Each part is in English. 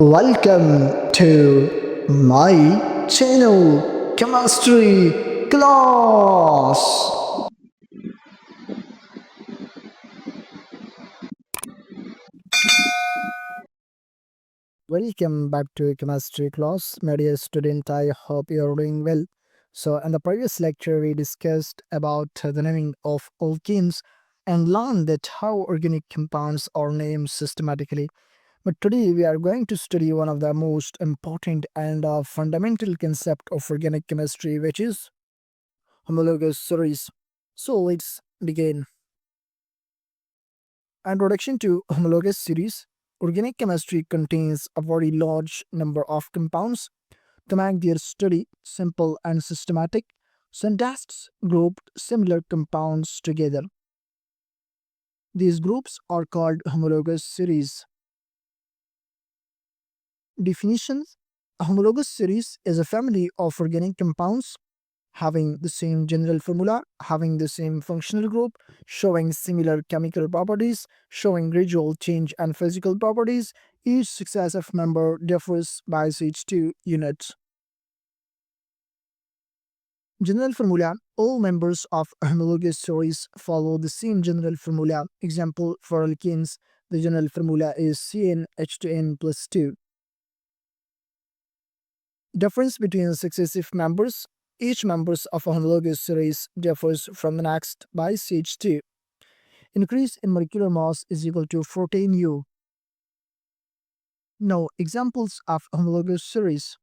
Welcome to my channel Chemistry Class. Welcome back to Chemistry Class, my dear student. I hope you are doing well. So, in the previous lecture, we discussed about the naming of alkenes and learned that how organic compounds are named systematically. But today we are going to study one of the most important and fundamental concept of organic chemistry, which is homologous series. So let's begin. Introduction to homologous series. Organic chemistry contains a very large number of compounds. To make their study simple and systematic, scientists grouped similar compounds together. These groups are called homologous series. Definitions: a homologous series is a family of organic compounds having the same general formula, having the same functional group, showing similar chemical properties, showing gradual change and physical properties. Each successive member differs by its two units. General formula: all members of a homologous series follow the same general formula. Example: for alkenes, the general formula is CnH2n plus 2. Difference between successive members: each members of a homologous series differs from the next by CH2. Increase in molecular mass is equal to 14U. Now, examples of homologous series.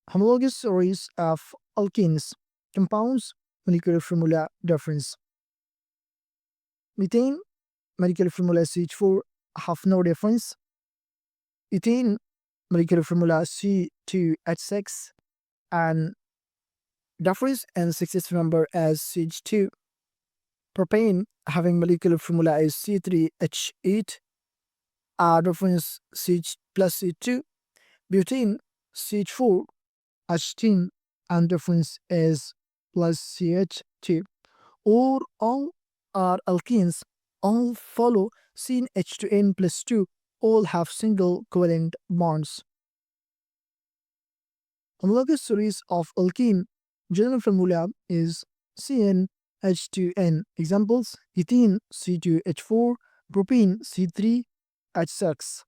Homologous series of alkenes. Compounds, molecular formula difference. Methane, molecular formula CH4 have no difference. Ethane, molecular formula C2H6 and difference in successive member as CH2. Propane, having molecular formula is C3H8, difference CH plus C2. Butane, CH4, H10, and difference is plus CH2. Or all are alkenes, all follow CnH2n plus 2, all have single covalent bonds. Homologous series of alkene, general formula is CnH2n. Examples: ethene C2H4, propene C3H6.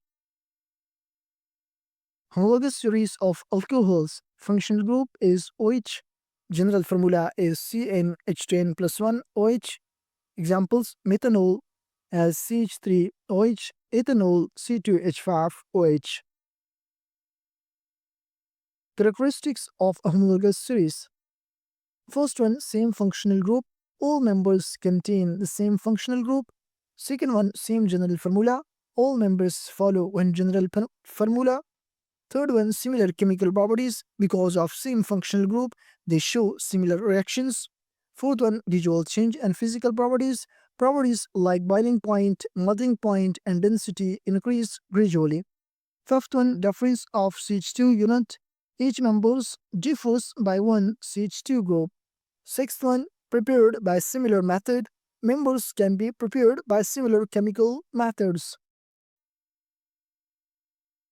Homologous series of alcohols, functional group is OH. General formula is CnH2n plus 1 OH. Examples: methanol as CH3OH, ethanol C2H5OH. Characteristics of a homologous series. First one, same functional group. All members contain the same functional group. Second one, same general formula. All members follow one general formula. Third one, similar chemical properties. Because of same functional group, they show similar reactions. Fourth one, visual change and physical properties. Properties like boiling point, melting point, and density increase gradually. Fifth one, difference of CH2 unit. Each members differs by one CH2 group. Sixth one, prepared by similar method. Members can be prepared by similar chemical methods.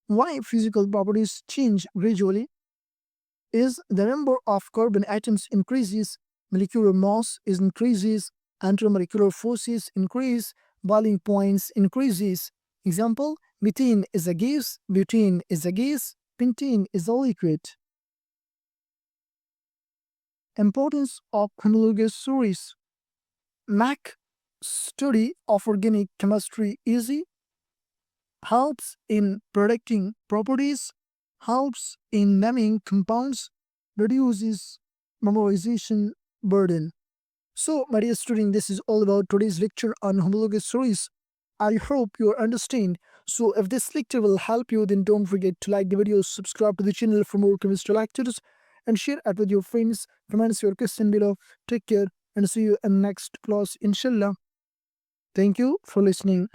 Why physical properties change gradually is the number of carbon atoms increases, molecular mass is increases, intermolecular forces increase, boiling points increases. Example: methane is a gas, butane is a gas, pentane is a liquid. Importance of homologous series: make study of organic chemistry easy, helps in predicting properties, helps in naming compounds, reduces memorization burden. So, my dear student, this is all about today's lecture on homologous series. I hope you understand. So, if this lecture will help you, then don't forget to like the video, subscribe to the channel for more chemistry lectures, and share it with your friends. Comments your question below. Take care and see you in next class, inshallah. Thank you for listening.